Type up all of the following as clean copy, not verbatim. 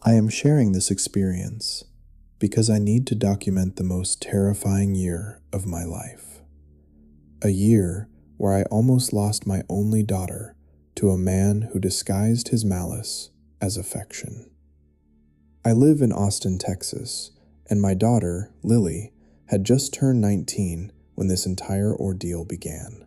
I am sharing this experience because I need to document the most terrifying year of my life. A year where I almost lost my only daughter to a man who disguised his malice as affection. I live in Austin, Texas, and my daughter, Lily, had just turned 19 when this entire ordeal began.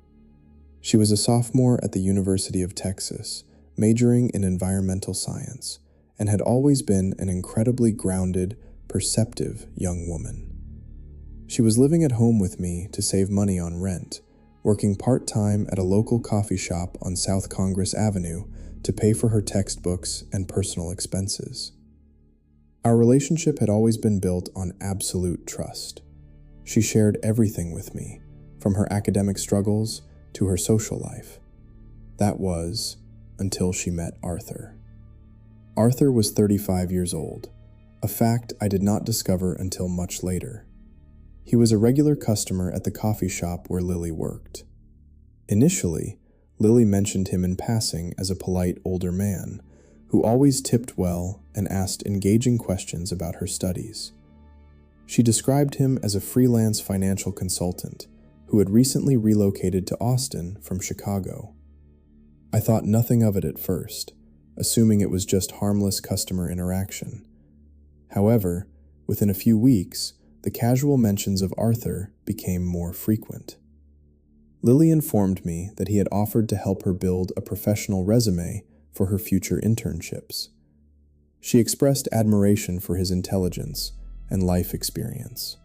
She was a sophomore at the University of Texas, majoring in environmental science, and had always been an incredibly grounded, perceptive young woman. She was living at home with me to save money on rent, working part-time at a local coffee shop on South Congress Avenue to pay for her textbooks and personal expenses. Our relationship had always been built on absolute trust. She shared everything with me, from her academic struggles to her social life. That was until she met Arthur. Arthur was 35 years old, a fact I did not discover until much later. He was a regular customer at the coffee shop where Lily worked. Initially, Lily mentioned him in passing as a polite older man who always tipped well and asked engaging questions about her studies. She described him as a freelance financial consultant who had recently relocated to Austin from Chicago. I thought nothing of it at first, assuming it was just harmless customer interaction. However, within a few weeks, the casual mentions of Arthur became more frequent. Lily informed me that he had offered to help her build a professional resume for her future internships. She expressed admiration for his intelligence and life experience.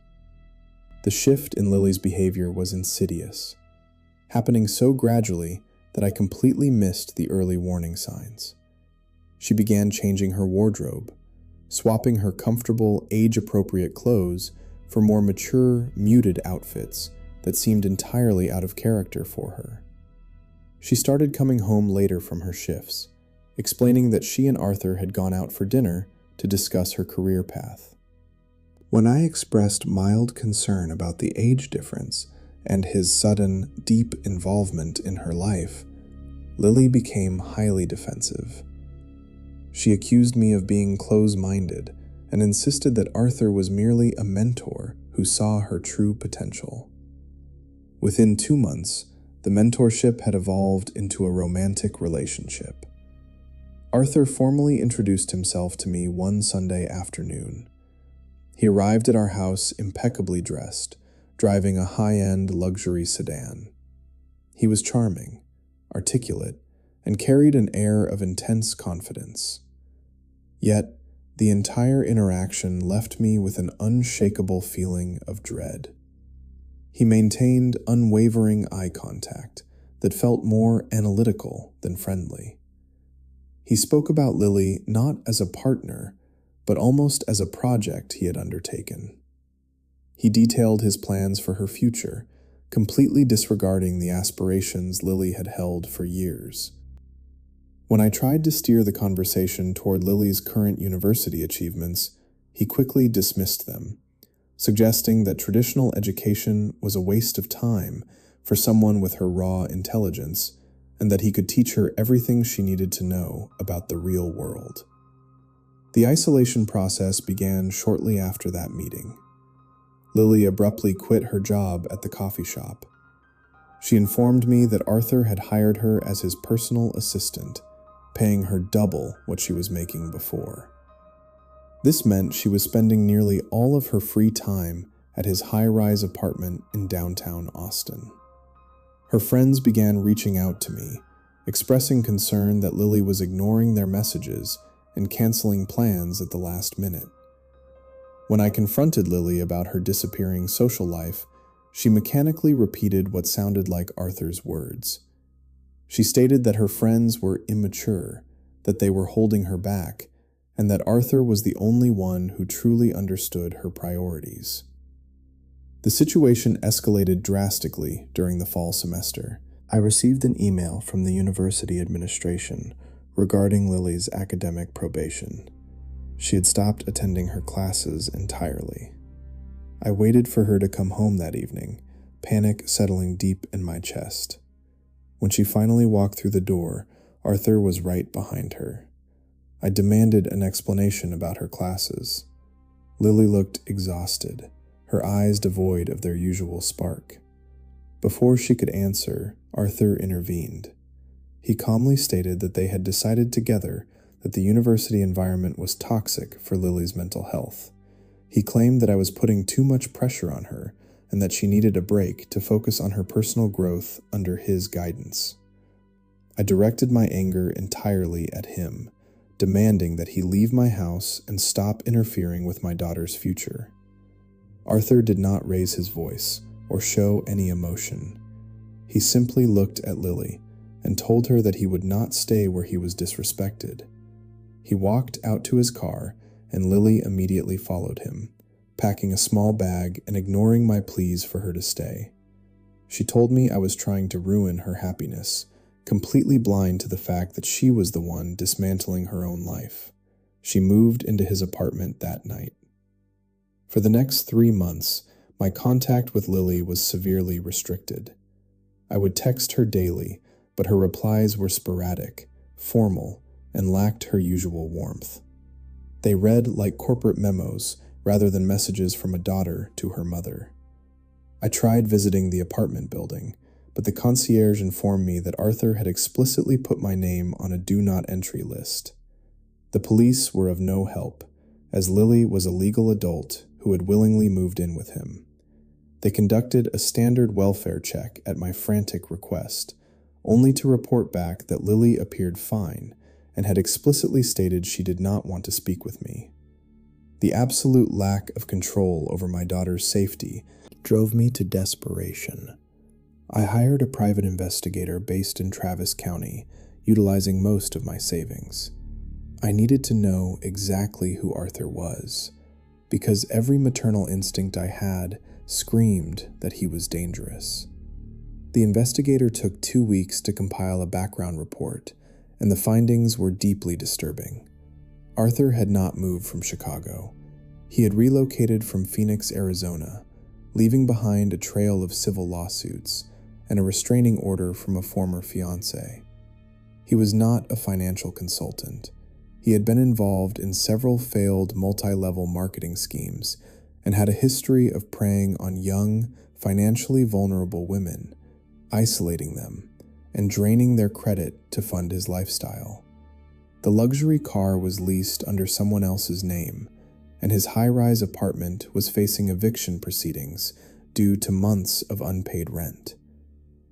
The shift in Lily's behavior was insidious, happening so gradually that I completely missed the early warning signs. She began changing her wardrobe, swapping her comfortable, age-appropriate clothes for more mature, muted outfits that seemed entirely out of character for her. She started coming home later from her shifts, explaining that she and Arthur had gone out for dinner to discuss her career path. When I expressed mild concern about the age difference and his sudden, deep involvement in her life, Lily became highly defensive. She accused me of being close-minded and insisted that Arthur was merely a mentor who saw her true potential. Within 2 months, the mentorship had evolved into a romantic relationship. Arthur formally introduced himself to me one Sunday afternoon. He arrived at our house impeccably dressed, driving a high-end luxury sedan. He was charming, articulate, and carried an air of intense confidence. Yet, the entire interaction left me with an unshakable feeling of dread. He maintained unwavering eye contact that felt more analytical than friendly. He spoke about Lily not as a partner, but almost as a project he had undertaken. He detailed his plans for her future, completely disregarding the aspirations Lily had held for years. When I tried to steer the conversation toward Lily's current university achievements, he quickly dismissed them, suggesting that traditional education was a waste of time for someone with her raw intelligence, and that he could teach her everything she needed to know about the real world. The isolation process began shortly after that meeting. Lily abruptly quit her job at the coffee shop. She informed me that Arthur had hired her as his personal assistant, paying her double what she was making before. This meant she was spending nearly all of her free time at his high-rise apartment in downtown Austin. Her friends began reaching out to me, expressing concern that Lily was ignoring their messages and canceling plans at the last minute. When I confronted Lily about her disappearing social life, she mechanically repeated what sounded like Arthur's words. She stated that her friends were immature, that they were holding her back, and that Arthur was the only one who truly understood her priorities. The situation escalated drastically during the fall semester. I received an email from the university administration regarding Lily's academic probation. She had stopped attending her classes entirely. I waited for her to come home that evening, panic settling deep in my chest. When she finally walked through the door, Arthur was right behind her. I demanded an explanation about her classes. Lily looked exhausted, her eyes devoid of their usual spark. Before she could answer, Arthur intervened. He calmly stated that they had decided together that the university environment was toxic for Lily's mental health. He claimed that I was putting too much pressure on her and that she needed a break to focus on her personal growth under his guidance. I directed my anger entirely at him, demanding that he leave my house and stop interfering with my daughter's future. Arthur did not raise his voice or show any emotion. He simply looked at Lily and told her that he would not stay where he was disrespected. He walked out to his car, and Lily immediately followed him, packing a small bag and ignoring my pleas for her to stay. She told me I was trying to ruin her happiness, completely blind to the fact that she was the one dismantling her own life. She moved into his apartment that night. For the next 3 months, my contact with Lily was severely restricted. I would text her daily, but her replies were sporadic, formal, and lacked her usual warmth. They read like corporate memos rather than messages from a daughter to her mother. I tried visiting the apartment building, but the concierge informed me that Arthur had explicitly put my name on a do not entry list. The police were of no help, as Lily was a legal adult who had willingly moved in with him. They conducted a standard welfare check at my frantic request, only to report back that Lily appeared fine and had explicitly stated she did not want to speak with me. The absolute lack of control over my daughter's safety drove me to desperation. I hired a private investigator based in Travis County, utilizing most of my savings. I needed to know exactly who Arthur was, because every maternal instinct I had screamed that he was dangerous. The investigator took 2 weeks to compile a background report, and the findings were deeply disturbing. Arthur had not moved from Chicago. He had relocated from Phoenix, Arizona, leaving behind a trail of civil lawsuits and a restraining order from a former fiancé. He was not a financial consultant. He had been involved in several failed multi-level marketing schemes and had a history of preying on young, financially vulnerable women, isolating them, and draining their credit to fund his lifestyle. The luxury car was leased under someone else's name, and his high-rise apartment was facing eviction proceedings due to months of unpaid rent.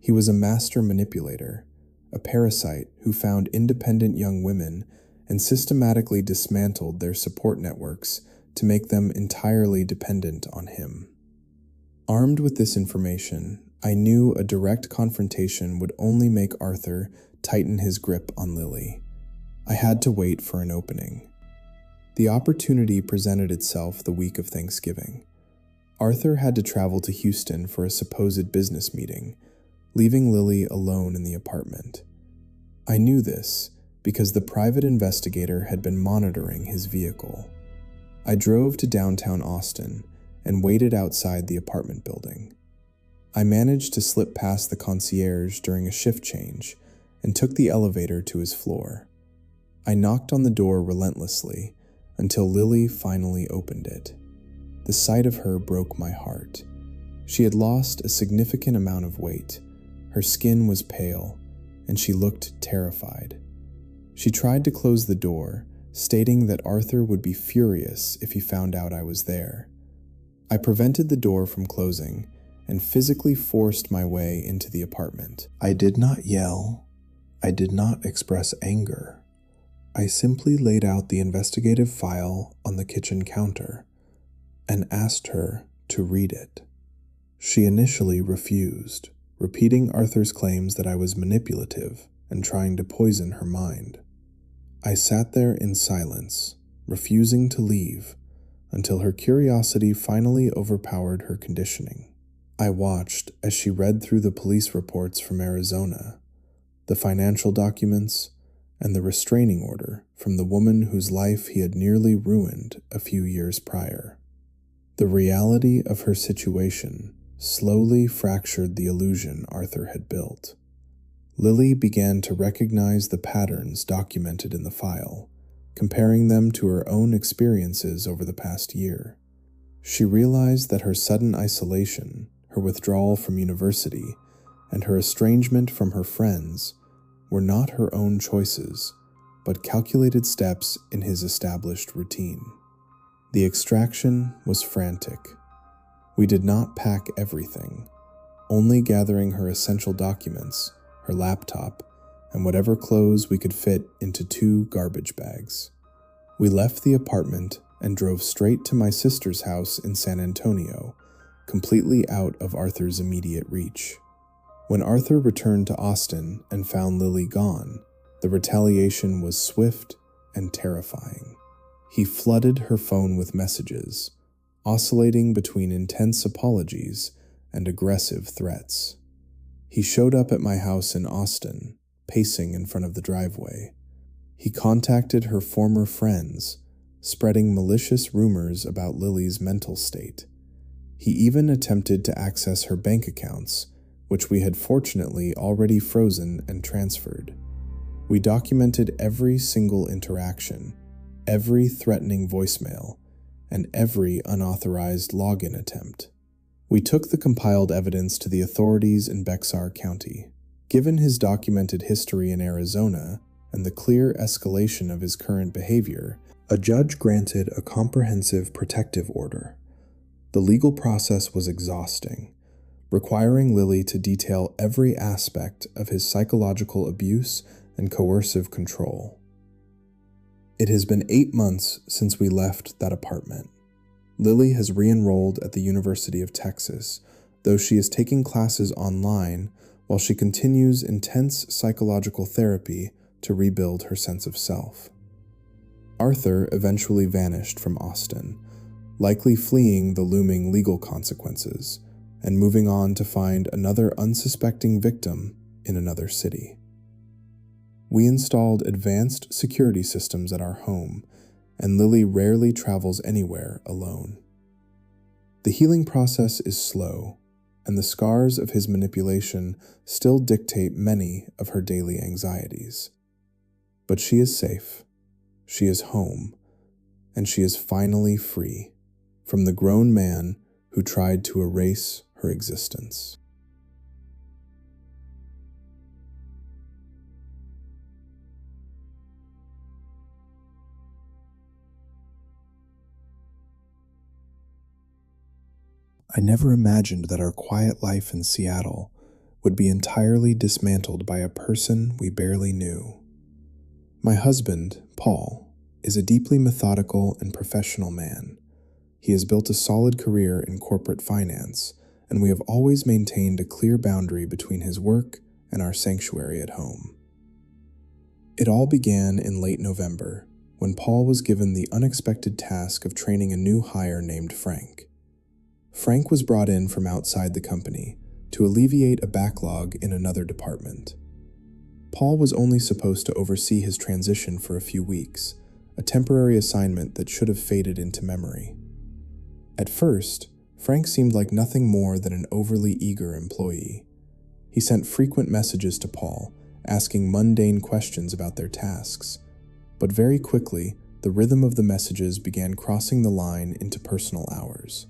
He was a master manipulator, a parasite who found independent young women and systematically dismantled their support networks to make them entirely dependent on him. Armed with this information, I knew a direct confrontation would only make Arthur tighten his grip on Lily. I had to wait for an opening. The opportunity presented itself the week of Thanksgiving. Arthur had to travel to Houston for a supposed business meeting, leaving Lily alone in the apartment. I knew this because the private investigator had been monitoring his vehicle. I drove to downtown Austin and waited outside the apartment building. I managed to slip past the concierge during a shift change and took the elevator to his floor. I knocked on the door relentlessly until Lily finally opened it. The sight of her broke my heart. She had lost a significant amount of weight. Her skin was pale, and she looked terrified. She tried to close the door, stating that Arthur would be furious if he found out I was there. I prevented the door from closing and physically forced my way into the apartment. I did not yell. I did not express anger. I simply laid out the investigative file on the kitchen counter and asked her to read it. She initially refused, repeating Arthur's claims that I was manipulative and trying to poison her mind. I sat there in silence, refusing to leave, until her curiosity finally overpowered her conditioning. I watched as she read through the police reports from Arizona, the financial documents, and the restraining order from the woman whose life he had nearly ruined a few years prior. The reality of her situation slowly fractured the illusion Arthur had built. Lily began to recognize the patterns documented in the file, comparing them to her own experiences over the past year. She realized that her sudden isolation, her withdrawal from university, and her estrangement from her friends were not her own choices, but calculated steps in his established routine. The extraction was frantic. We did not pack everything, only gathering her essential documents, her laptop, and whatever clothes we could fit into 2 garbage bags. We left the apartment and drove straight to my sister's house in San Antonio, completely out of Arthur's immediate reach. When Arthur returned to Austin and found Lily gone, the retaliation was swift and terrifying. He flooded her phone with messages, oscillating between intense apologies and aggressive threats. He showed up at my house in Austin, pacing in front of the driveway. He contacted her former friends, spreading malicious rumors about Lily's mental state. He even attempted to access her bank accounts, which we had fortunately already frozen and transferred. We documented every single interaction, every threatening voicemail, and every unauthorized login attempt. We took the compiled evidence to the authorities in Bexar County. Given his documented history in Arizona and the clear escalation of his current behavior, a judge granted a comprehensive protective order. The legal process was exhausting, requiring Lily to detail every aspect of his psychological abuse and coercive control. It has been 8 months since we left that apartment. Lily has re-enrolled at the University of Texas, though she is taking classes online while she continues intense psychological therapy to rebuild her sense of self. Arthur eventually vanished from Austin, likely fleeing the looming legal consequences and moving on to find another unsuspecting victim in another city. We installed advanced security systems at our home, and Lily rarely travels anywhere alone. The healing process is slow, and the scars of his manipulation still dictate many of her daily anxieties. But she is safe, she is home, and she is finally free from the grown man who tried to erase her existence. I never imagined that our quiet life in Seattle would be entirely dismantled by a person we barely knew. My husband, Paul, is a deeply methodical and professional man. He has built a solid career in corporate finance, and we have always maintained a clear boundary between his work and our sanctuary at home. It all began in late November, when Paul was given the unexpected task of training a new hire named Frank. Frank was brought in from outside the company to alleviate a backlog in another department. Paul was only supposed to oversee his transition for a few weeks, a temporary assignment that should have faded into memory. At first, Frank seemed like nothing more than an overly eager employee. He sent frequent messages to Paul, asking mundane questions about their tasks, but very quickly, the rhythm of the messages began crossing the line into personal hours.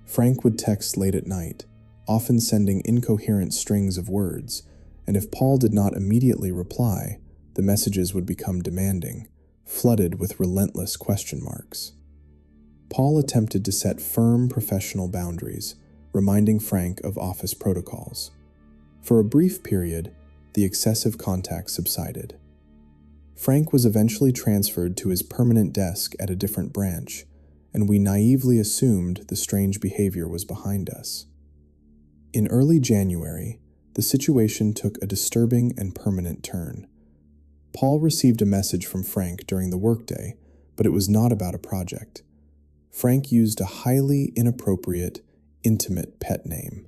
Frank would text late at night, often sending incoherent strings of words, and if Paul did not immediately reply, the messages would become demanding, flooded with relentless question marks. Paul attempted to set firm professional boundaries, reminding Frank of office protocols. For a brief period, the excessive contact subsided. Frank was eventually transferred to his permanent desk at a different branch, and we naively assumed the strange behavior was behind us. In early January, the situation took a disturbing and permanent turn. Paul received a message from Frank during the workday, but it was not about a project. Frank used a highly inappropriate, intimate pet name.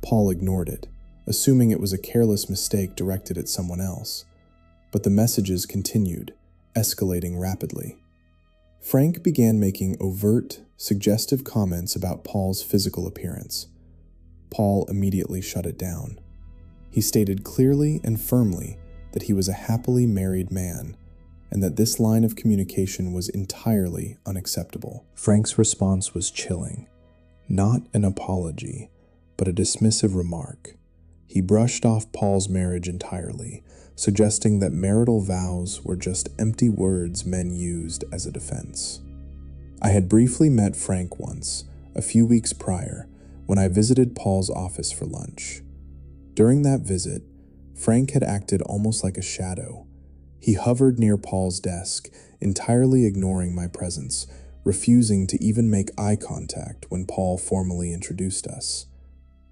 Paul ignored it, assuming it was a careless mistake directed at someone else, but the messages continued, escalating rapidly. Frank began making overt, suggestive comments about Paul's physical appearance. Paul immediately shut it down. He stated clearly and firmly that he was a happily married man, and that this line of communication was entirely unacceptable. Frank's response was chilling. Not an apology, but a dismissive remark. He brushed off Paul's marriage entirely, suggesting that marital vows were just empty words men used as a defense. I had briefly met Frank once, a few weeks prior, when I visited Paul's office for lunch. During that visit, Frank had acted almost like a shadow. He hovered near Paul's desk, entirely ignoring my presence, refusing to even make eye contact when Paul formally introduced us.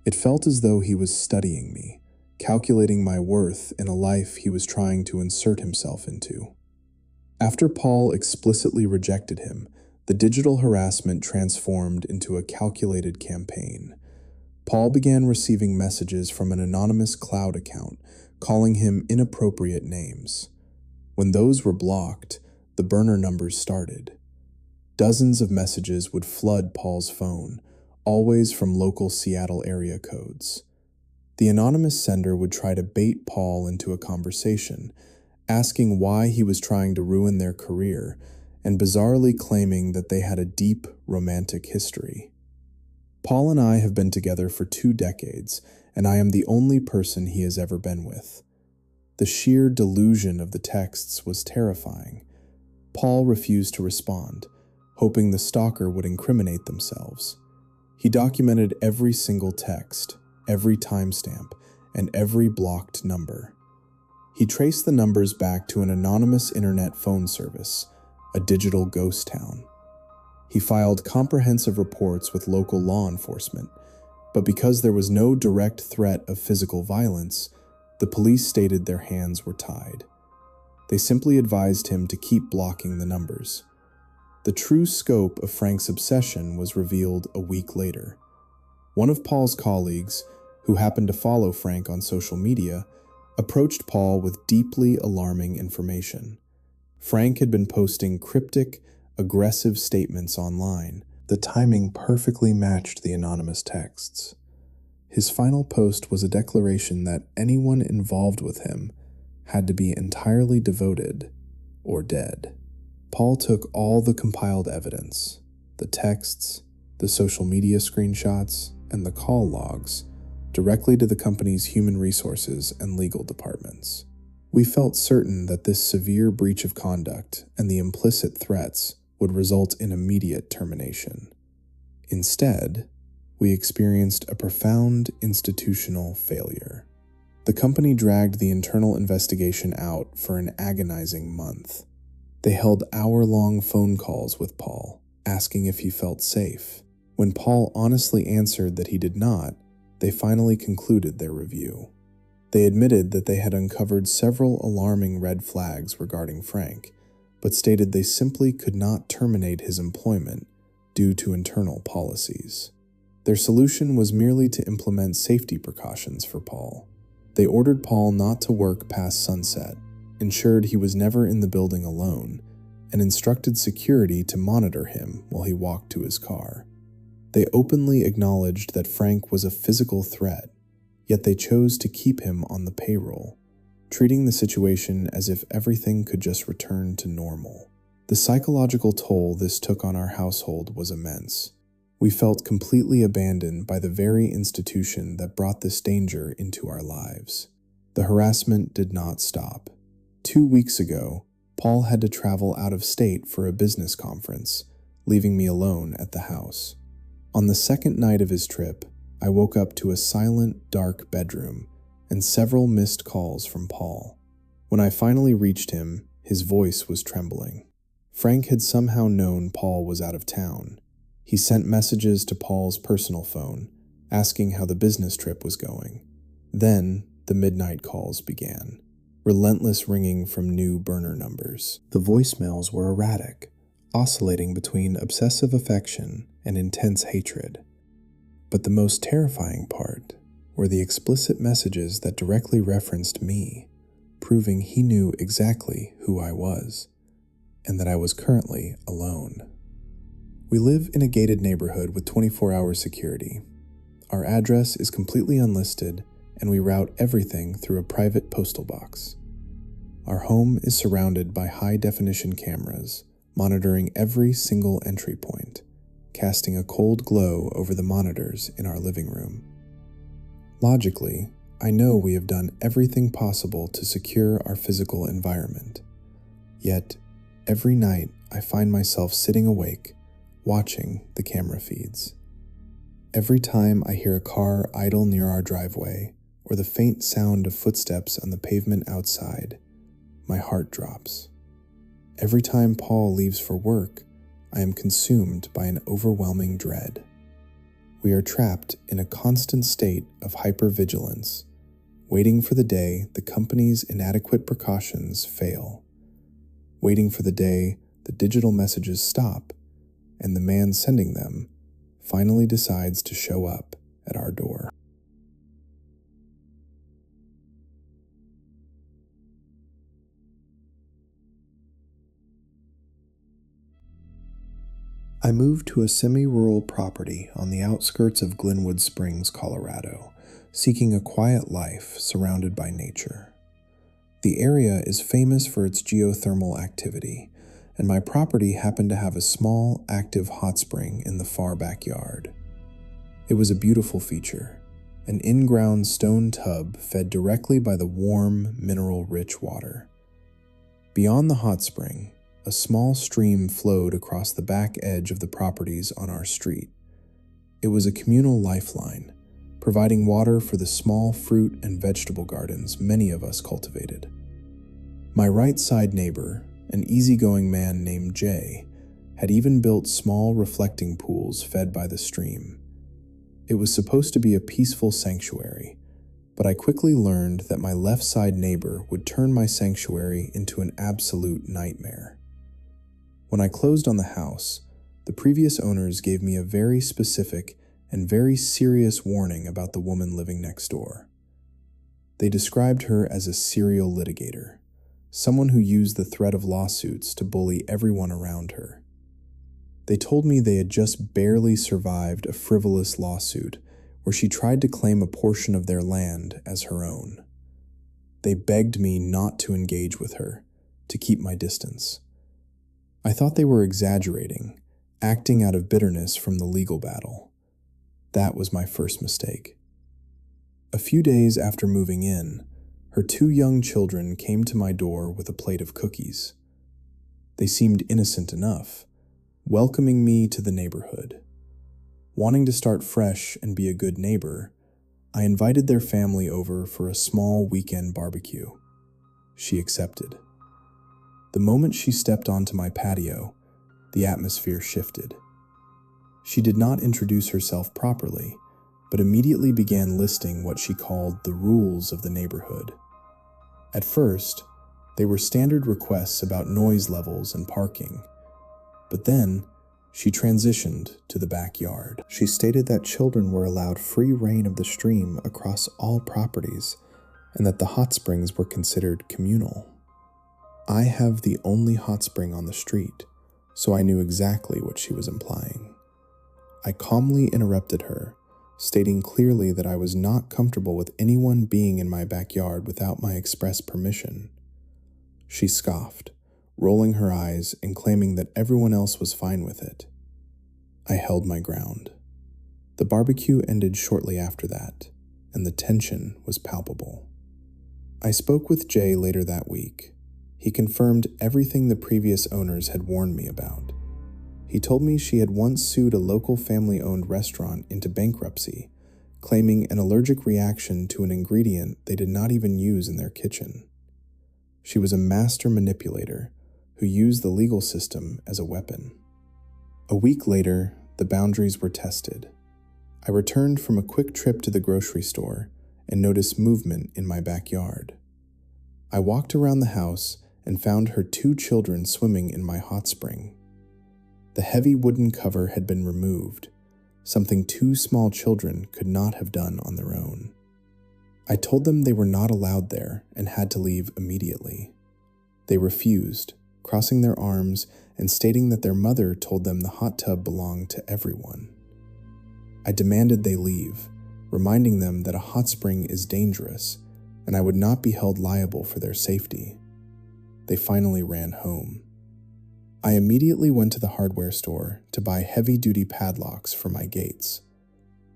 It felt as though he was studying me, calculating my worth in a life he was trying to insert himself into. After Paul explicitly rejected him, the digital harassment transformed into a calculated campaign. Paul began receiving messages from an anonymous cloud account, calling him inappropriate names. When those were blocked, the burner numbers started. Dozens of messages would flood Paul's phone, always from local Seattle area codes. The anonymous sender would try to bait Paul into a conversation, asking why he was trying to ruin their career, and bizarrely claiming that they had a deep romantic history. Paul and I have been together for 2 decades, and I am the only person he has ever been with. The sheer delusion of the texts was terrifying. Paul refused to respond, hoping the stalker would incriminate themselves. He documented every single text, every timestamp, and every blocked number. He traced the numbers back to an anonymous internet phone service, a digital ghost town. He filed comprehensive reports with local law enforcement, but because there was no direct threat of physical violence, the police stated their hands were tied. They simply advised him to keep blocking the numbers. The true scope of Frank's obsession was revealed a week later. One of Paul's colleagues, who happened to follow Frank on social media, approached Paul with deeply alarming information. Frank had been posting cryptic, aggressive statements online. The timing perfectly matched the anonymous texts. His final post was a declaration that anyone involved with him had to be entirely devoted or dead. Paul took all the compiled evidence, the texts, the social media screenshots, and the call logs, directly to the company's human resources and legal departments. We felt certain that this severe breach of conduct and the implicit threats would result in immediate termination. Instead, we experienced a profound institutional failure. The company dragged the internal investigation out for an agonizing month. They held hour-long phone calls with Paul, asking if he felt safe. When Paul honestly answered that he did not, they finally concluded their review. They admitted that they had uncovered several alarming red flags regarding Frank, but stated they simply could not terminate his employment due to internal policies. Their solution was merely to implement safety precautions for Paul. They ordered Paul not to work past sunset, ensured he was never in the building alone, and instructed security to monitor him while he walked to his car. They openly acknowledged that Frank was a physical threat, yet they chose to keep him on the payroll, treating the situation as if everything could just return to normal. The psychological toll this took on our household was immense. We felt completely abandoned by the very institution that brought this danger into our lives. The harassment did not stop. 2 weeks ago, Paul had to travel out of state for a business conference, leaving me alone at the house. On the second night of his trip, I woke up to a silent, dark bedroom and several missed calls from Paul. When I finally reached him, his voice was trembling. Frank had somehow known Paul was out of town. He sent messages to Paul's personal phone, asking how the business trip was going. Then, the midnight calls began, relentless ringing from new burner numbers. The voicemails were erratic, oscillating between obsessive affection and intense hatred. But the most terrifying part were the explicit messages that directly referenced me, proving he knew exactly who I was, and that I was currently alone. We live in a gated neighborhood with 24-hour security. Our address is completely unlisted, and we route everything through a private postal box. Our home is surrounded by high-definition cameras, monitoring every single entry point, casting a cold glow over the monitors in our living room. Logically, I know we have done everything possible to secure our physical environment. Yet, every night I find myself sitting awake, watching the camera feeds. Every time I hear a car idle near our driveway, or the faint sound of footsteps on the pavement outside, my heart drops. Every time Paul leaves for work, I am consumed by an overwhelming dread. We are trapped in a constant state of hypervigilance, waiting for the day the company's inadequate precautions fail, waiting for the day the digital messages stop and the man sending them finally decides to show up at our door. I moved to a semi-rural property on the outskirts of Glenwood Springs, Colorado, seeking a quiet life surrounded by nature. The area is famous for its geothermal activity, and my property happened to have a small, active hot spring in the far backyard. It was a beautiful feature, an in-ground stone tub fed directly by the warm, mineral-rich water. Beyond the hot spring, a small stream flowed across the back edge of the properties on our street. It was a communal lifeline, providing water for the small fruit and vegetable gardens many of us cultivated. My right side neighbor, an easygoing man named Jay, had even built small reflecting pools fed by the stream. It was supposed to be a peaceful sanctuary, but I quickly learned that my left side neighbor would turn my sanctuary into an absolute nightmare. When I closed on the house, the previous owners gave me a very specific and very serious warning about the woman living next door. They described her as a serial litigator, someone who used the threat of lawsuits to bully everyone around her. They told me they had just barely survived a frivolous lawsuit where she tried to claim a portion of their land as her own. They begged me not to engage with her, to keep my distance. I thought they were exaggerating, acting out of bitterness from the legal battle. That was my first mistake. A few days after moving in, her 2 young children came to my door with a plate of cookies. They seemed innocent enough, welcoming me to the neighborhood. Wanting to start fresh and be a good neighbor, I invited their family over for a small weekend barbecue. She accepted. The moment she stepped onto my patio, the atmosphere shifted. She did not introduce herself properly, but immediately began listing what she called the rules of the neighborhood. At first, they were standard requests about noise levels and parking, but then she transitioned to the backyard. She stated that children were allowed free reign of the stream across all properties, and that the hot springs were considered communal. I have the only hot spring on the street, so I knew exactly what she was implying. I calmly interrupted her, stating clearly that I was not comfortable with anyone being in my backyard without my express permission. She scoffed, rolling her eyes and claiming that everyone else was fine with it. I held my ground. The barbecue ended shortly after that, and the tension was palpable. I spoke with Jay later that week. He confirmed everything the previous owners had warned me about. He told me she had once sued a local family-owned restaurant into bankruptcy, claiming an allergic reaction to an ingredient they did not even use in their kitchen. She was a master manipulator who used the legal system as a weapon. A week later, the boundaries were tested. I returned from a quick trip to the grocery store and noticed movement in my backyard. I walked around the house and found her 2 children swimming in my hot spring. The heavy wooden cover had been removed, something 2 small children could not have done on their own. I told them they were not allowed there and had to leave immediately. They refused, crossing their arms and stating that their mother told them the hot tub belonged to everyone. I demanded they leave, reminding them that a hot spring is dangerous and I would not be held liable for their safety. they finally ran home. I immediately went to the hardware store to buy heavy-duty padlocks for my gates.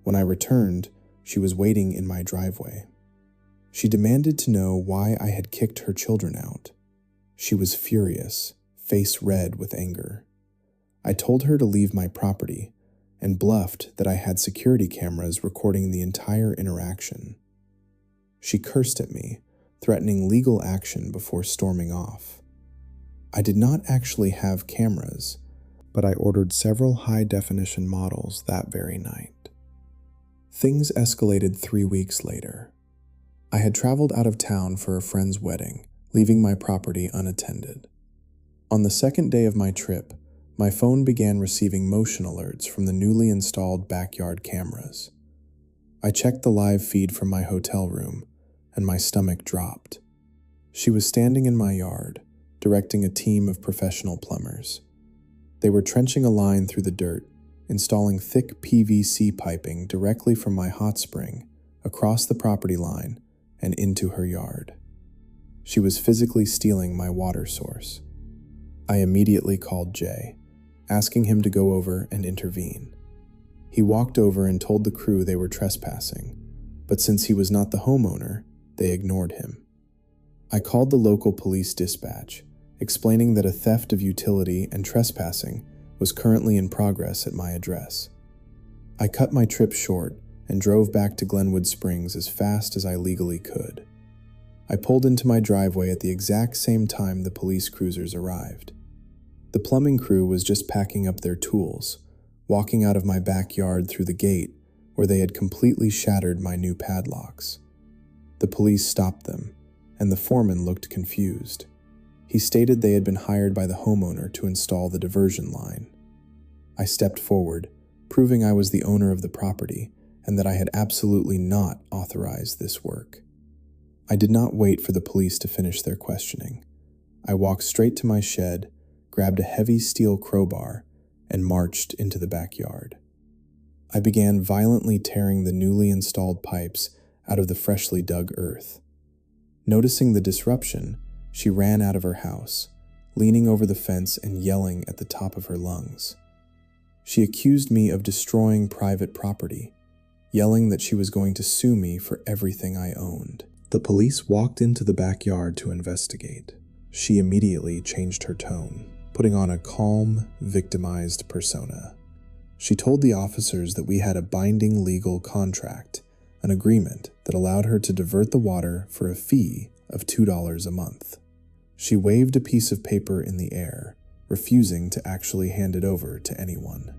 When I returned, she was waiting in my driveway. She demanded to know why I had kicked her children out. She was furious, face red with anger. I told her to leave my property and bluffed that I had security cameras recording the entire interaction. She cursed at me, threatening legal action before storming off. I did not actually have cameras, but I ordered several high-definition models that very night. Things escalated 3 weeks later. I had traveled out of town for a friend's wedding, leaving my property unattended. On the second day of my trip, my phone began receiving motion alerts from the newly installed backyard cameras. I checked the live feed from my hotel room, and my stomach dropped. She was standing in my yard, directing a team of professional plumbers. They were trenching a line through the dirt, installing thick PVC piping directly from my hot spring across the property line and into her yard. She was physically stealing my water source. I immediately called Jay, asking him to go over and intervene. He walked over and told the crew they were trespassing, but since he was not the homeowner, they ignored him. I called the local police dispatch, explaining that a theft of utility and trespassing was currently in progress at my address. I cut my trip short and drove back to Glenwood Springs as fast as I legally could. I pulled into my driveway at the exact same time the police cruisers arrived. The plumbing crew was just packing up their tools, walking out of my backyard through the gate where they had completely shattered my new padlocks. The police stopped them, and the foreman looked confused. He stated they had been hired by the homeowner to install the diversion line. I stepped forward, proving I was the owner of the property and that I had absolutely not authorized this work. I did not wait for the police to finish their questioning. I walked straight to my shed, grabbed a heavy steel crowbar, and marched into the backyard. I began violently tearing the newly installed pipes out of the freshly dug earth. Noticing the disruption, she ran out of her house, leaning over the fence and yelling at the top of her lungs. She accused me of destroying private property, yelling that she was going to sue me for everything I owned. The police walked into the backyard to investigate. She immediately changed her tone, putting on a calm, victimized persona. She told the officers that we had a binding legal contract, an agreement that allowed her to divert the water for a fee of $2 a month. She waved a piece of paper in the air, refusing to actually hand it over to anyone.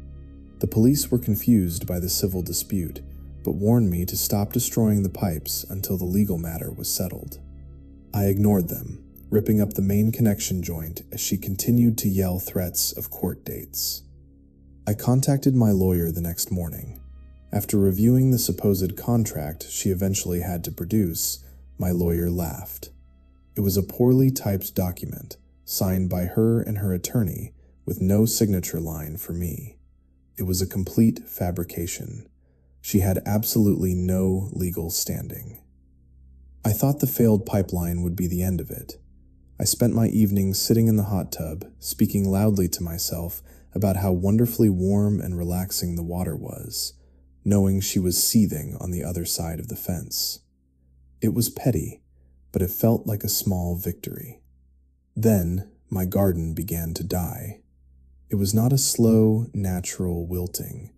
The police were confused by the civil dispute, but warned me to stop destroying the pipes until the legal matter was settled. I ignored them, ripping up the main connection joint as she continued to yell threats of court dates. I contacted my lawyer the next morning. After reviewing the supposed contract she eventually had to produce, my lawyer laughed. It was a poorly typed document, signed by her and her attorney, with no signature line for me. It was a complete fabrication. She had absolutely no legal standing. I thought the failed pipeline would be the end of it. I spent my evenings sitting in the hot tub, speaking loudly to myself about how wonderfully warm and relaxing the water was, knowing she was seething on the other side of the fence. It was petty, but it felt like a small victory. Then, my garden began to die. It was not a slow, natural wilting.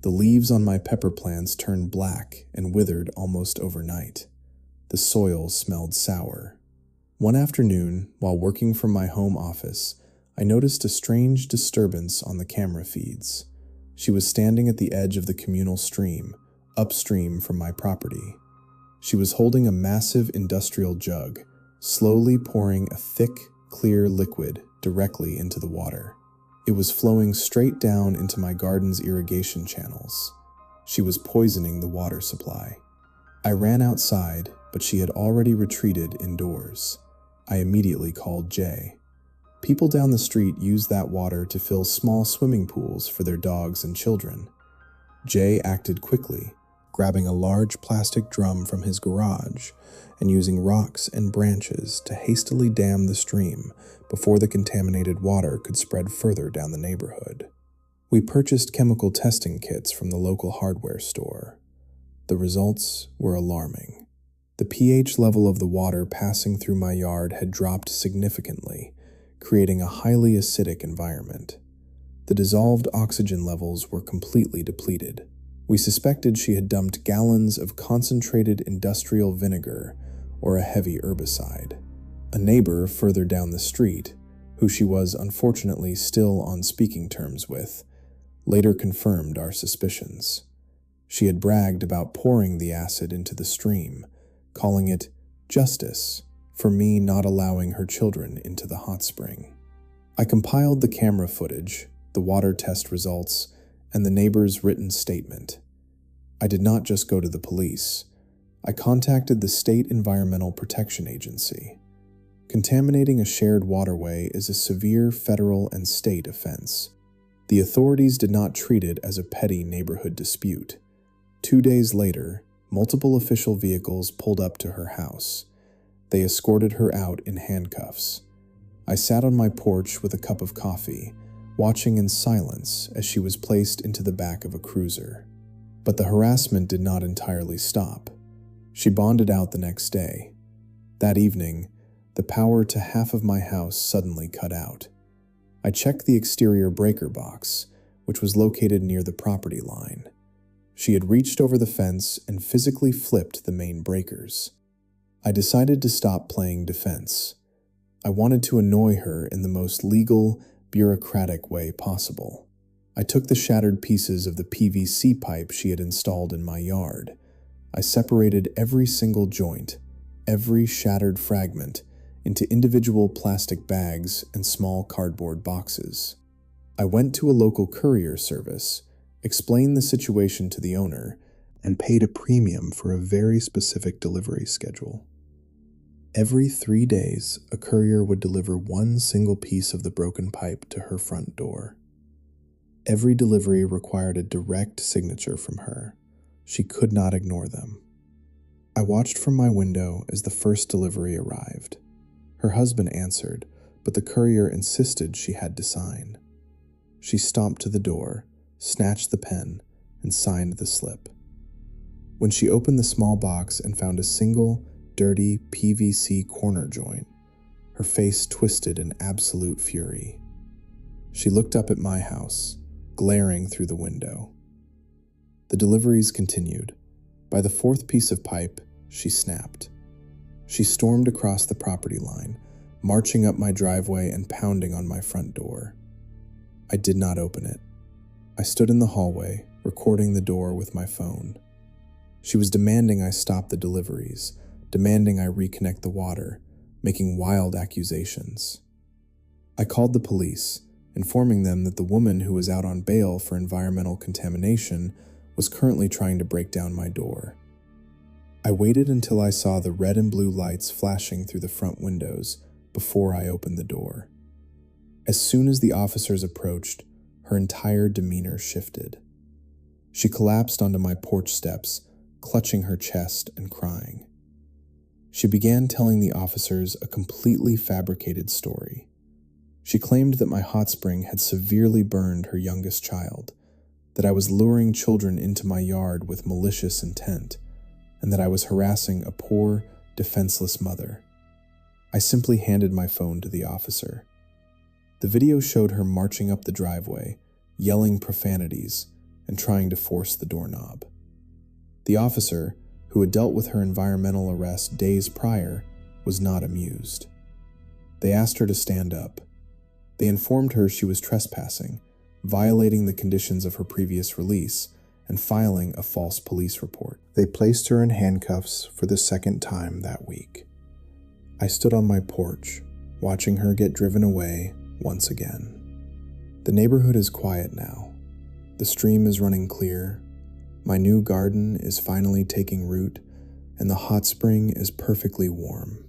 The leaves on my pepper plants turned black and withered almost overnight. The soil smelled sour. One afternoon, while working from my home office, I noticed a strange disturbance on the camera feeds. She was standing at the edge of the communal stream, upstream from my property. She was holding a massive industrial jug, slowly pouring a thick, clear liquid directly into the water. It was flowing straight down into my garden's irrigation channels. She was poisoning the water supply. I ran outside, but she had already retreated indoors. I immediately called Jay. People down the street used that water to fill small swimming pools for their dogs and children. Jay acted quickly, grabbing a large plastic drum from his garage and using rocks and branches to hastily dam the stream before the contaminated water could spread further down the neighborhood. We purchased chemical testing kits from the local hardware store. The results were alarming. The pH level of the water passing through my yard had dropped significantly, creating a highly acidic environment. The dissolved oxygen levels were completely depleted. We suspected she had dumped gallons of concentrated industrial vinegar or a heavy herbicide. A neighbor further down the street, who she was unfortunately still on speaking terms with, later confirmed our suspicions. She had bragged about pouring the acid into the stream, calling it justice for me not allowing her children into the hot spring. I compiled the camera footage, the water test results, and the neighbor's written statement. I did not just go to the police. I contacted the State Environmental Protection Agency. Contaminating a shared waterway is a severe federal and state offense. The authorities did not treat it as a petty neighborhood dispute. 2 days later, multiple official vehicles pulled up to her house. They escorted her out in handcuffs. I sat on my porch with a cup of coffee, watching in silence as she was placed into the back of a cruiser. But the harassment did not entirely stop. She bonded out the next day. That evening, the power to half of my house suddenly cut out. I checked the exterior breaker box, which was located near the property line. She had reached over the fence and physically flipped the main breakers. I decided to stop playing defense. I wanted to annoy her in the most legal, bureaucratic way possible. I took the shattered pieces of the PVC pipe she had installed in my yard. I separated every single joint, every shattered fragment, into individual plastic bags and small cardboard boxes. I went to a local courier service, explained the situation to the owner, and paid a premium for a very specific delivery schedule. Every 3 days, a courier would deliver one single piece of the broken pipe to her front door. Every delivery required a direct signature from her. She could not ignore them. I watched from my window as the first delivery arrived. Her husband answered, but the courier insisted she had to sign. She stomped to the door, snatched the pen, and signed the slip. When she opened the small box and found a single, dirty PVC corner joint, her face twisted in absolute fury. She looked up at my house, glaring through the window. The deliveries continued. By the fourth piece of pipe, she snapped. She stormed across the property line, marching up my driveway and pounding on my front door. I did not open it. I stood in the hallway, recording the door with my phone. She was demanding I stop the deliveries, demanding I reconnect the water, making wild accusations. I called the police, informing them that the woman who was out on bail for environmental contamination was currently trying to break down my door. I waited until I saw the red and blue lights flashing through the front windows before I opened the door. As soon as the officers approached, her entire demeanor shifted. She collapsed onto my porch steps, clutching her chest and crying. She began telling the officers a completely fabricated story. She claimed that my hot spring had severely burned her youngest child, that I was luring children into my yard with malicious intent, and that I was harassing a poor, defenseless mother. I simply handed my phone to the officer. The video showed her marching up the driveway, yelling profanities, and trying to force the doorknob. The officer, who had dealt with her environmental arrest days prior, was not amused. They asked her to stand up. They informed her she was trespassing, violating the conditions of her previous release, and filing a false police report. They placed her in handcuffs for the second time that week. I stood on my porch, watching her get driven away once again. The neighborhood is quiet now. The stream is running clear. My new garden is finally taking root, and the hot spring is perfectly warm.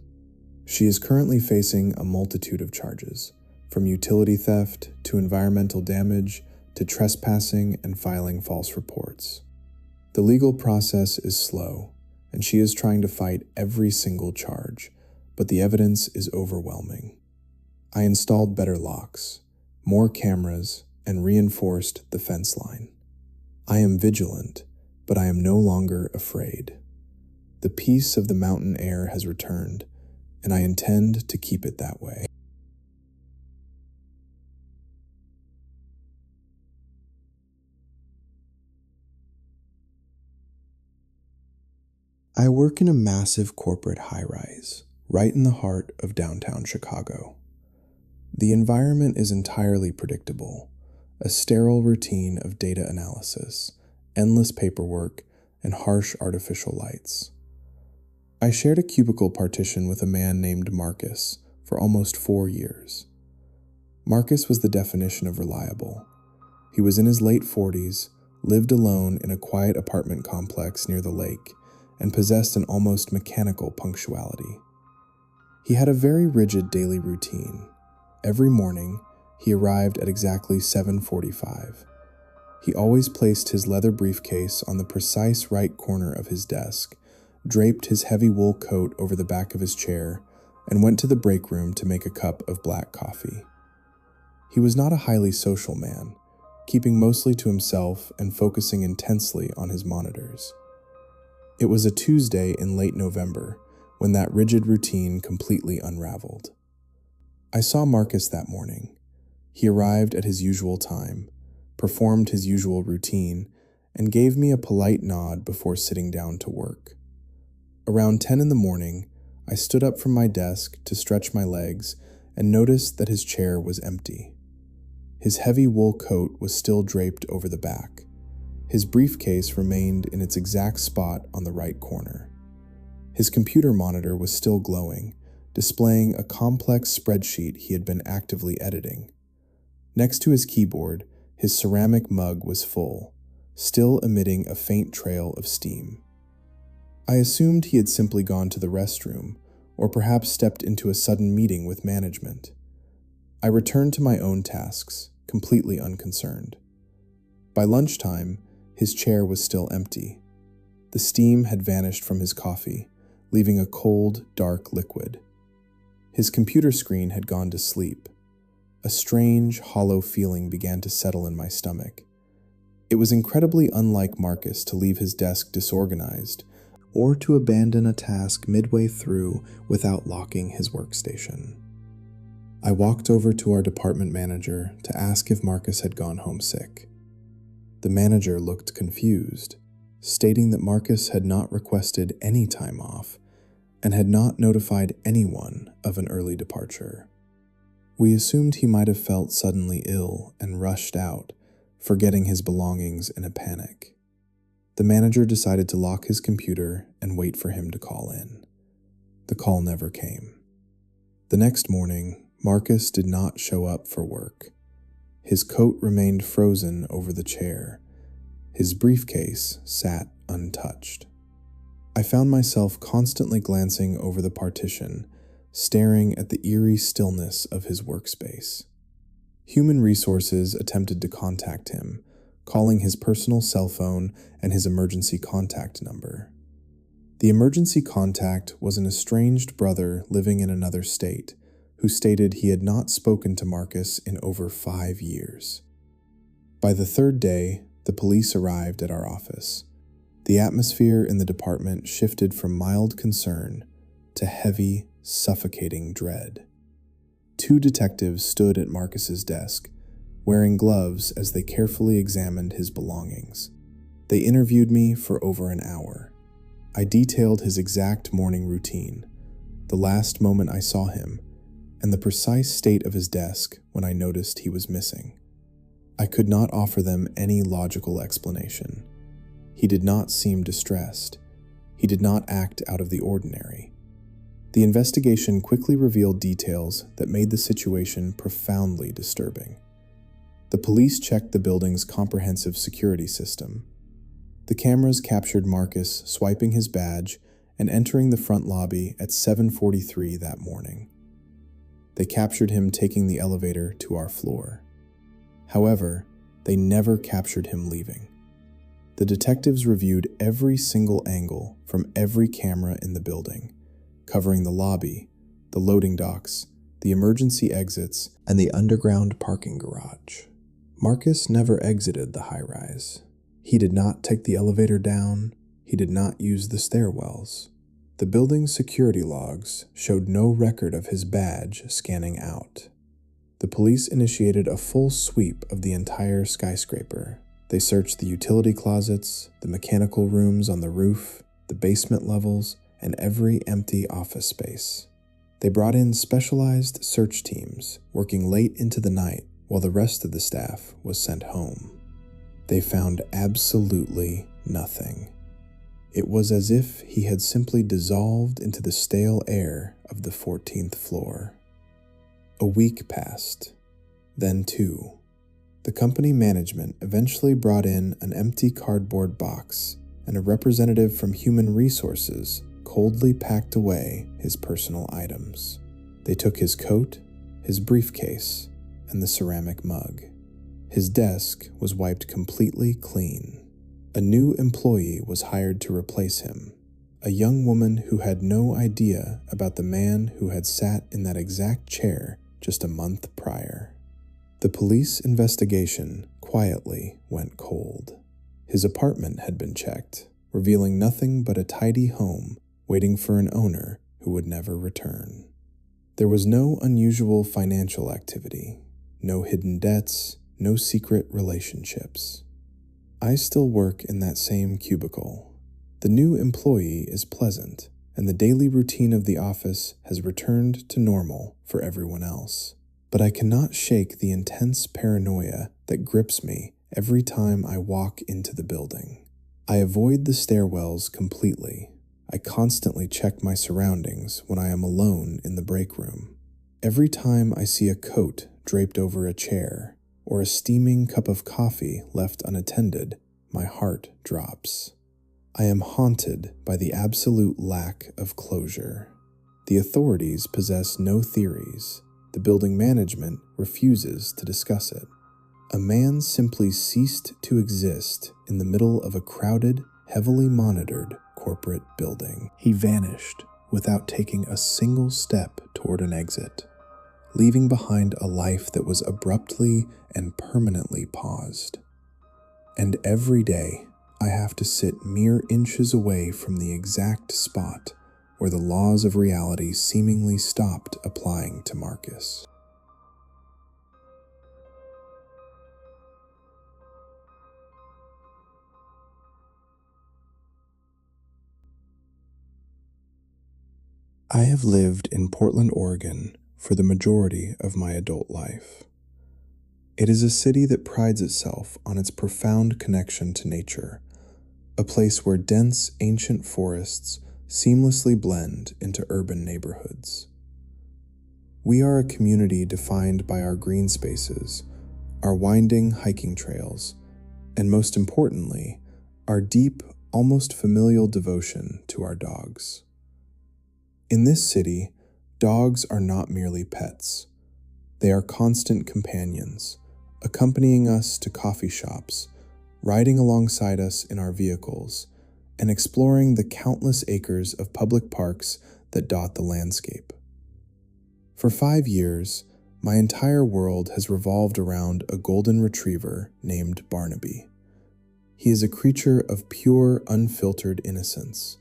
She is currently facing a multitude of charges, from utility theft to environmental damage to trespassing and filing false reports. The legal process is slow, and she is trying to fight every single charge, but the evidence is overwhelming. I installed better locks, more cameras, and reinforced the fence line. I am vigilant, but I am no longer afraid. The peace of the mountain air has returned, and I intend to keep it that way. I work in a massive corporate high-rise, right in the heart of downtown Chicago. The environment is entirely predictable, a sterile routine of data analysis, endless paperwork, and harsh artificial lights. I shared a cubicle partition with a man named Marcus for almost 4 years. Marcus was the definition of reliable. He was in his late 40s, lived alone in a quiet apartment complex near the lake, and possessed an almost mechanical punctuality. He had a very rigid daily routine. Every morning, he arrived at exactly 7:45. He always placed his leather briefcase on the precise right corner of his desk, draped his heavy wool coat over the back of his chair, and went to the break room to make a cup of black coffee. He was not a highly social man, keeping mostly to himself and focusing intensely on his monitors. It was a Tuesday in late November when that rigid routine completely unraveled. I saw Marcus that morning. He arrived at his usual time, performed his usual routine, and gave me a polite nod before sitting down to work. Around 10 in the morning, I stood up from my desk to stretch my legs and noticed that his chair was empty. His heavy wool coat was still draped over the back. His briefcase remained in its exact spot on the right corner. His computer monitor was still glowing, displaying a complex spreadsheet he had been actively editing. Next to his keyboard, his ceramic mug was full, still emitting a faint trail of steam. I assumed he had simply gone to the restroom, or perhaps stepped into a sudden meeting with management. I returned to my own tasks, completely unconcerned. By lunchtime, his chair was still empty. The steam had vanished from his coffee, leaving a cold, dark liquid. His computer screen had gone to sleep. A strange, hollow feeling began to settle in my stomach. It was incredibly unlike Marcus to leave his desk disorganized, or to abandon a task midway through without locking his workstation. I walked over to our department manager to ask if Marcus had gone home sick. The manager looked confused, stating that Marcus had not requested any time off and had not notified anyone of an early departure. We assumed he might have felt suddenly ill and rushed out, forgetting his belongings in a panic. The manager decided to lock his computer and wait for him to call in. The call never came. The next morning, Marcus did not show up for work. His coat remained frozen over the chair. His briefcase sat untouched. I found myself constantly glancing over the partition, staring at the eerie stillness of his workspace. Human Resources attempted to contact him, calling his personal cell phone and his emergency contact number. The emergency contact was an estranged brother living in another state, who stated he had not spoken to Marcus in over 5 years. By the third day, the police arrived at our office. The atmosphere in the department shifted from mild concern to heavy, suffocating dread. 2 detectives stood at Marcus's desk, wearing gloves as they carefully examined his belongings. They interviewed me for over an hour. I detailed his exact morning routine, the last moment I saw him, and the precise state of his desk when I noticed he was missing. I could not offer them any logical explanation. He did not seem distressed. He did not act out of the ordinary. The investigation quickly revealed details that made the situation profoundly disturbing. The police checked the building's comprehensive security system. The cameras captured Marcus swiping his badge and entering the front lobby at 7:43 that morning. They captured him taking the elevator to our floor. However, they never captured him leaving. The detectives reviewed every single angle from every camera in the building, covering the lobby, the loading docks, the emergency exits, and the underground parking garage. Marcus never exited the high-rise. He did not take the elevator down. He did not use the stairwells. The building's security logs showed no record of his badge scanning out. The police initiated a full sweep of the entire skyscraper. They searched the utility closets, the mechanical rooms on the roof, the basement levels, and every empty office space. They brought in specialized search teams, working late into the night while the rest of the staff was sent home. They found absolutely nothing. It was as if he had simply dissolved into the stale air of the 14th floor. A week passed, then 2. The company management eventually brought in an empty cardboard box, and a representative from Human Resources coldly packed away his personal items. They took his coat, his briefcase, and the ceramic mug. His desk was wiped completely clean. A new employee was hired to replace him, a young woman who had no idea about the man who had sat in that exact chair just a month prior. The police investigation quietly went cold. His apartment had been checked, revealing nothing but a tidy home waiting for an owner who would never return. There was no unusual financial activity, no hidden debts, no secret relationships. I still work in that same cubicle. The new employee is pleasant, and the daily routine of the office has returned to normal for everyone else. But I cannot shake the intense paranoia that grips me every time I walk into the building. I avoid the stairwells completely. I constantly check my surroundings when I am alone in the break room. Every time I see a coat draped over a chair or a steaming cup of coffee left unattended, my heart drops. I am haunted by the absolute lack of closure. The authorities possess no theories. The building management refuses to discuss it. A man simply ceased to exist in the middle of a crowded, heavily monitored corporate building. He vanished without taking a single step toward an exit, leaving behind a life that was abruptly and permanently paused. And every day, I have to sit mere inches away from the exact spot where the laws of reality seemingly stopped applying to Marcus. I have lived in Portland, Oregon for the majority of my adult life. It is a city that prides itself on its profound connection to nature, a place where dense, ancient forests seamlessly blend into urban neighborhoods. We are a community defined by our green spaces, our winding hiking trails, and most importantly, our deep, almost familial devotion to our dogs. In this city, dogs are not merely pets. They are constant companions, accompanying us to coffee shops, riding alongside us in our vehicles, and exploring the countless acres of public parks that dot the landscape. For 5 years, my entire world has revolved around a golden retriever named Barnaby. He is a creature of pure, unfiltered innocence.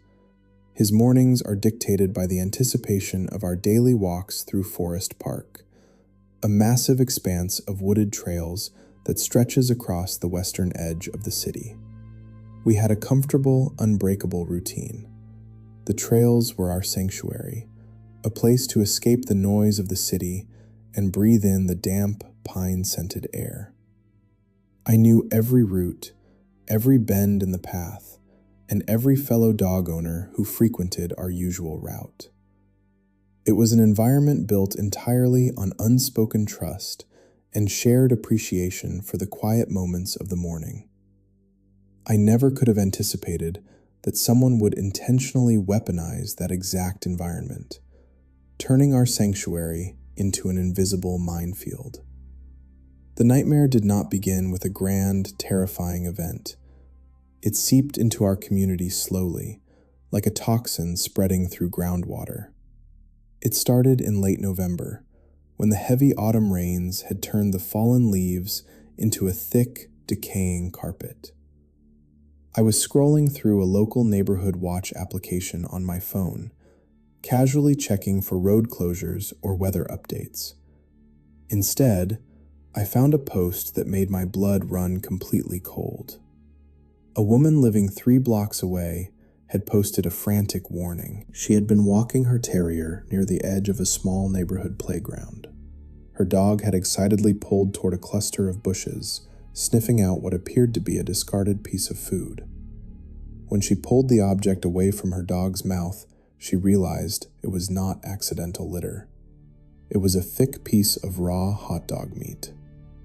His mornings are dictated by the anticipation of our daily walks through Forest Park, a massive expanse of wooded trails that stretches across the western edge of the city. We had a comfortable, unbreakable routine. The trails were our sanctuary, a place to escape the noise of the city and breathe in the damp, pine-scented air. I knew every route, every bend in the path, and every fellow dog owner who frequented our usual route. It was an environment built entirely on unspoken trust and shared appreciation for the quiet moments of the morning. I never could have anticipated that someone would intentionally weaponize that exact environment, turning our sanctuary into an invisible minefield. The nightmare did not begin with a grand, terrifying event. It seeped into our community slowly, like a toxin spreading through groundwater. It started in late November, when the heavy autumn rains had turned the fallen leaves into a thick, decaying carpet. I was scrolling through a local neighborhood watch application on my phone, casually checking for road closures or weather updates. Instead, I found a post that made my blood run completely cold. A woman living 3 blocks away had posted a frantic warning. She had been walking her terrier near the edge of a small neighborhood playground. Her dog had excitedly pulled toward a cluster of bushes, sniffing out what appeared to be a discarded piece of food. When she pulled the object away from her dog's mouth, she realized it was not accidental litter. It was a thick piece of raw hot dog meat.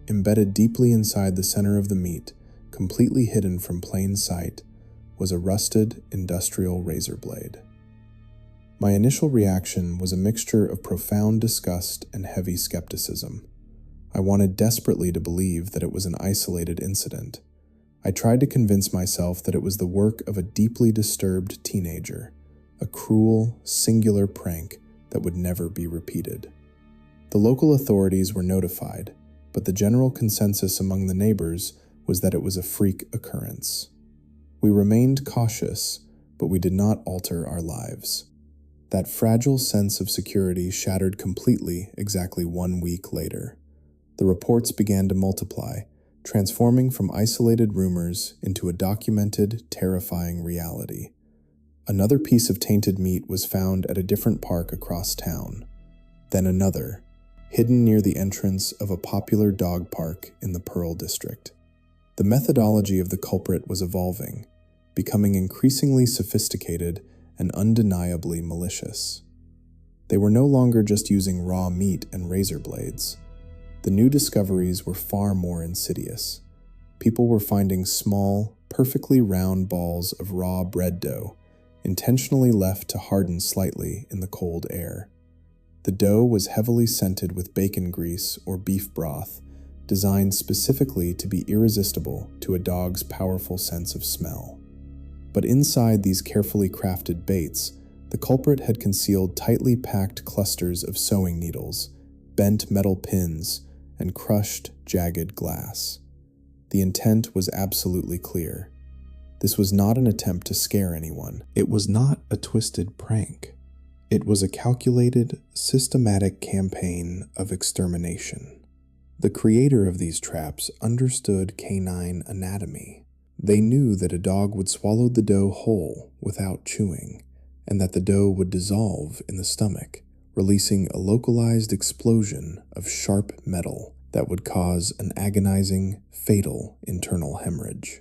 Embedded deeply inside the center of the meat, completely hidden from plain sight, was a rusted industrial razor blade. My initial reaction was a mixture of profound disgust and heavy skepticism. I wanted desperately to believe that it was an isolated incident. I tried to convince myself that it was the work of a deeply disturbed teenager, a cruel, singular prank that would never be repeated. The local authorities were notified, but the general consensus among the neighbors was that it was a freak occurrence. We remained cautious, but we did not alter our lives. That fragile sense of security shattered completely exactly 1 week later. The reports began to multiply, transforming from isolated rumors into a documented, terrifying reality. Another piece of tainted meat was found at a different park across town. Then another, hidden near the entrance of a popular dog park in the Pearl District. The methodology of the culprit was evolving, becoming increasingly sophisticated and undeniably malicious. They were no longer just using raw meat and razor blades. The new discoveries were far more insidious. People were finding small, perfectly round balls of raw bread dough, intentionally left to harden slightly in the cold air. The dough was heavily scented with bacon grease or beef broth, designed specifically to be irresistible to a dog's powerful sense of smell. But inside these carefully crafted baits, the culprit had concealed tightly packed clusters of sewing needles, bent metal pins, and crushed, jagged glass. The intent was absolutely clear. This was not an attempt to scare anyone. It was not a twisted prank. It was a calculated, systematic campaign of extermination. The creator of these traps understood canine anatomy. They knew that a dog would swallow the dough whole without chewing, and that the dough would dissolve in the stomach, releasing a localized explosion of sharp metal that would cause an agonizing, fatal internal hemorrhage.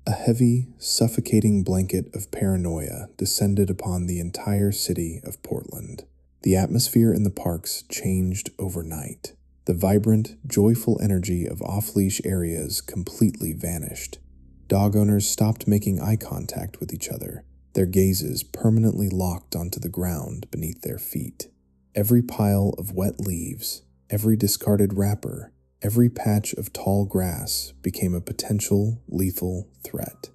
A heavy, suffocating blanket of paranoia descended upon the entire city of Portland. The atmosphere in the parks changed overnight. The vibrant, joyful energy of off-leash areas completely vanished. Dog owners stopped making eye contact with each other, their gazes permanently locked onto the ground beneath their feet. Every pile of wet leaves, every discarded wrapper, every patch of tall grass became a potential lethal threat.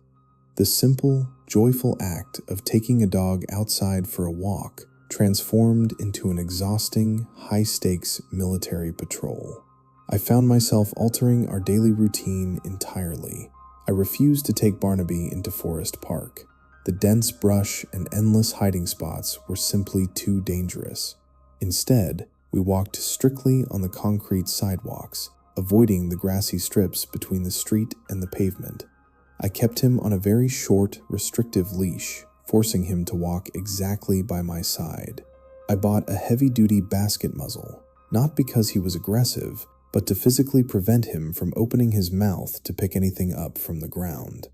The simple, joyful act of taking a dog outside for a walk transformed into an exhausting, high-stakes military patrol. I found myself altering our daily routine entirely. I refused to take Barnaby into Forest Park. The dense brush and endless hiding spots were simply too dangerous. Instead, we walked strictly on the concrete sidewalks, avoiding the grassy strips between the street and the pavement. I kept him on a very short, restrictive leash, forcing him to walk exactly by my side. I bought a heavy-duty basket muzzle, not because he was aggressive, but to physically prevent him from opening his mouth to pick anything up from the ground.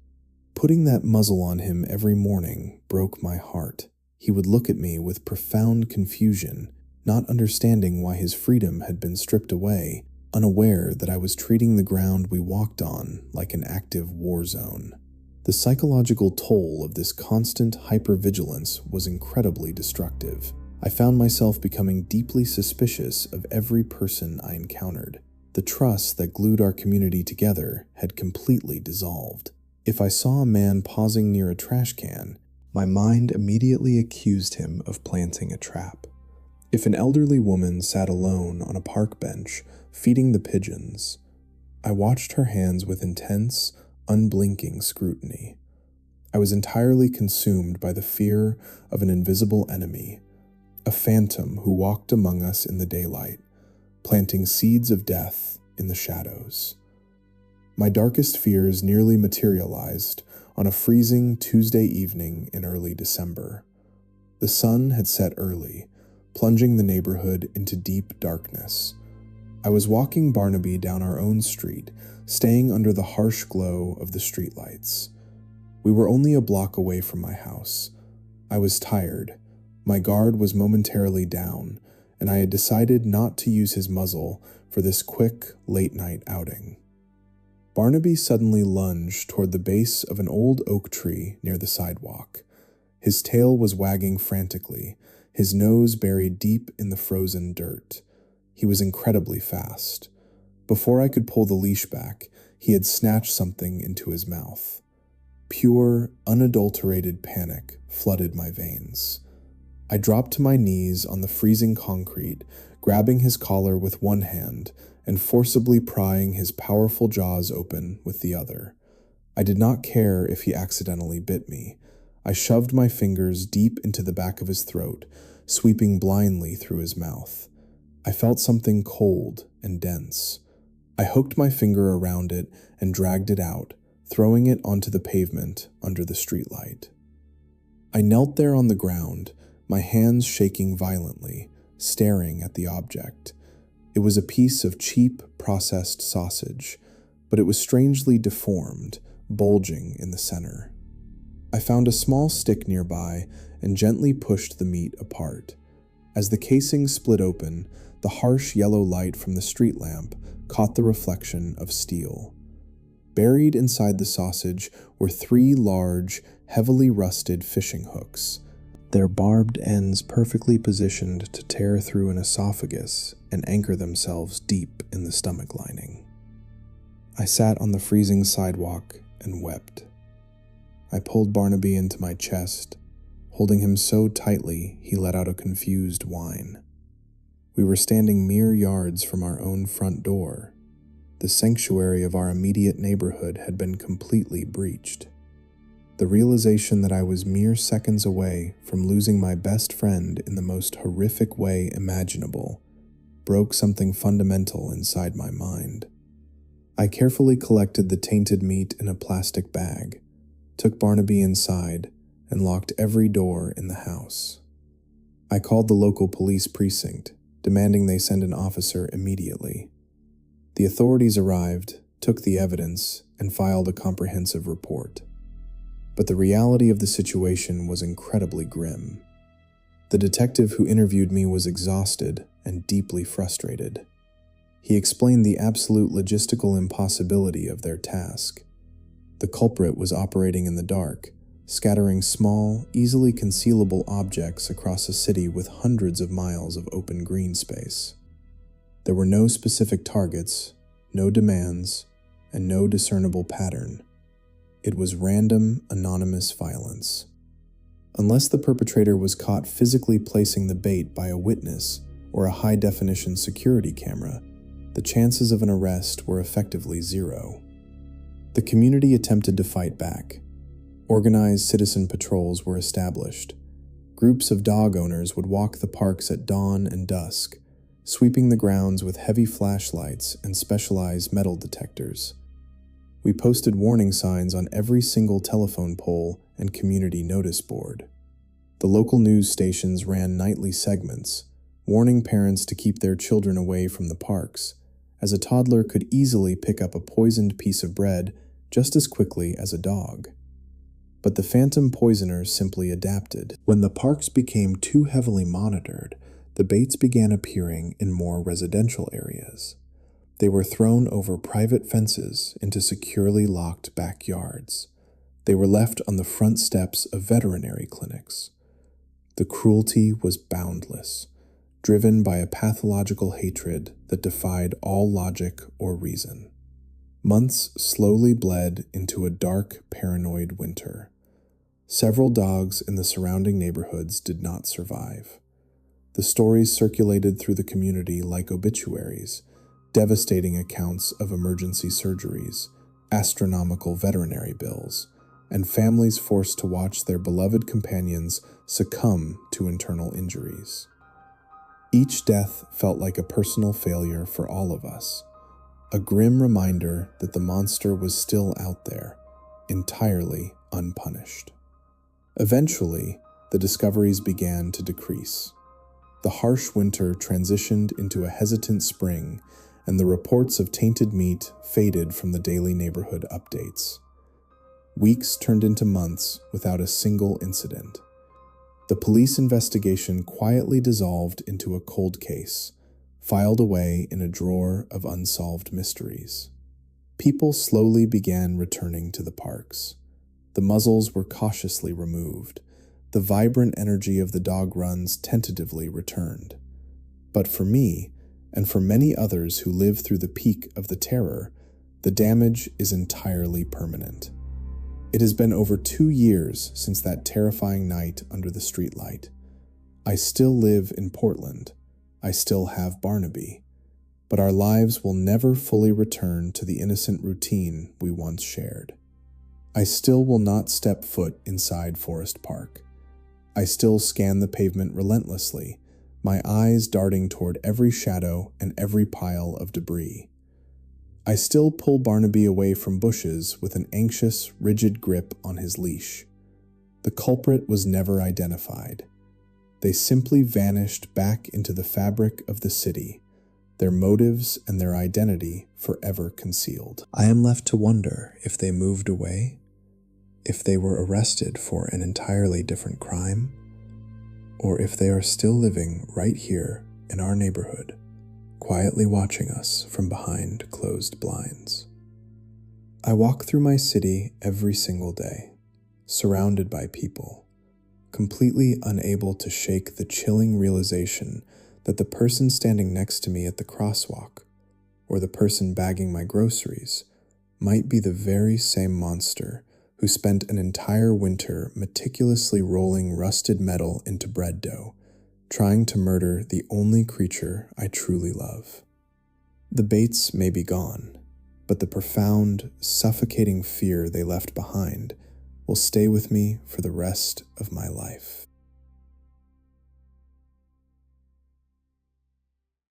Putting that muzzle on him every morning broke my heart. He would look at me with profound confusion, not understanding why his freedom had been stripped away, unaware that I was treating the ground we walked on like an active war zone. The psychological toll of this constant hypervigilance was incredibly destructive. I found myself becoming deeply suspicious of every person I encountered. The trust that glued our community together had completely dissolved. If I saw a man pausing near a trash can, my mind immediately accused him of planting a trap. If an elderly woman sat alone on a park bench, feeding the pigeons, I watched her hands with intense, unblinking scrutiny. I was entirely consumed by the fear of an invisible enemy, a phantom who walked among us in the daylight, planting seeds of death in the shadows. My darkest fears nearly materialized on a freezing Tuesday evening in early December. The sun had set early, plunging the neighborhood into deep darkness. I was walking Barnaby down our own street, staying under the harsh glow of the streetlights. We were only a block away from my house. I was tired. My guard was momentarily down, and I had decided not to use his muzzle for this quick, late-night outing. Barnaby suddenly lunged toward the base of an old oak tree near the sidewalk. His tail was wagging frantically, his nose buried deep in the frozen dirt. He was incredibly fast. Before I could pull the leash back, he had snatched something into his mouth. Pure, unadulterated panic flooded my veins. I dropped to my knees on the freezing concrete, grabbing his collar with one hand and forcibly prying his powerful jaws open with the other. I did not care if he accidentally bit me. I shoved my fingers deep into the back of his throat, sweeping blindly through his mouth. I felt something cold and dense. I hooked my finger around it and dragged it out, throwing it onto the pavement under the streetlight. I knelt there on the ground, my hands shaking violently, staring at the object. It was a piece of cheap, processed sausage, but it was strangely deformed, bulging in the center. I found a small stick nearby and gently pushed the meat apart. As the casing split open, the harsh yellow light from the street lamp caught the reflection of steel. Buried inside the sausage were 3 large, heavily rusted fishing hooks, their barbed ends perfectly positioned to tear through an esophagus and anchor themselves deep in the stomach lining. I sat on the freezing sidewalk and wept. I pulled Barnaby into my chest, holding him so tightly he let out a confused whine. We were standing mere yards from our own front door. The sanctuary of our immediate neighborhood had been completely breached. The realization that I was mere seconds away from losing my best friend in the most horrific way imaginable broke something fundamental inside my mind. I carefully collected the tainted meat in a plastic bag, took Barnaby inside, and locked every door in the house. I called the local police precinct, demanding they send an officer immediately. The authorities arrived, took the evidence, and filed a comprehensive report. But the reality of the situation was incredibly grim. The detective who interviewed me was exhausted and deeply frustrated. He explained the absolute logistical impossibility of their task. The culprit was operating in the dark, scattering small, easily concealable objects across a city with hundreds of miles of open green space. There were no specific targets, no demands, and no discernible pattern. It was random, anonymous violence. Unless the perpetrator was caught physically placing the bait by a witness or a high-definition security camera, the chances of an arrest were effectively zero. The community attempted to fight back. Organized citizen patrols were established. Groups of dog owners would walk the parks at dawn and dusk, sweeping the grounds with heavy flashlights and specialized metal detectors. We posted warning signs on every single telephone pole and community notice board. The local news stations ran nightly segments, warning parents to keep their children away from the parks, as a toddler could easily pick up a poisoned piece of bread just as quickly as a dog. But the phantom poisoners simply adapted. When the parks became too heavily monitored, the baits began appearing in more residential areas. They were thrown over private fences into securely locked backyards. They were left on the front steps of veterinary clinics. The cruelty was boundless, driven by a pathological hatred that defied all logic or reason. Months slowly bled into a dark, paranoid winter. Several dogs in the surrounding neighborhoods did not survive. The stories circulated through the community like obituaries, devastating accounts of emergency surgeries, astronomical veterinary bills, and families forced to watch their beloved companions succumb to internal injuries. Each death felt like a personal failure for all of us, a grim reminder that the monster was still out there, entirely unpunished. Eventually, the discoveries began to decrease. The harsh winter transitioned into a hesitant spring, and the reports of tainted meat faded from the daily neighborhood updates. Weeks turned into months without a single incident. The police investigation quietly dissolved into a cold case, filed away in a drawer of unsolved mysteries. People slowly began returning to the parks. The muzzles were cautiously removed. The vibrant energy of the dog runs tentatively returned. But for me, and for many others who live through the peak of the terror, the damage is entirely permanent. It has been over 2 years since that terrifying night under the streetlight. I still live in Portland. I still have Barnaby. But our lives will never fully return to the innocent routine we once shared. I still will not step foot inside Forest Park. I still scan the pavement relentlessly, my eyes darting toward every shadow and every pile of debris. I still pull Barnaby away from bushes with an anxious, rigid grip on his leash. The culprit was never identified. They simply vanished back into the fabric of the city, their motives and their identity forever concealed. I am left to wonder if they moved away, if they were arrested for an entirely different crime, or if they are still living right here in our neighborhood, quietly watching us from behind closed blinds. I walk through my city every single day, surrounded by people, completely unable to shake the chilling realization that the person standing next to me at the crosswalk, or the person bagging my groceries, might be the very same monster who spent an entire winter meticulously rolling rusted metal into bread dough, trying to murder the only creature I truly love. The baits may be gone, but the profound, suffocating fear they left behind will stay with me for the rest of my life.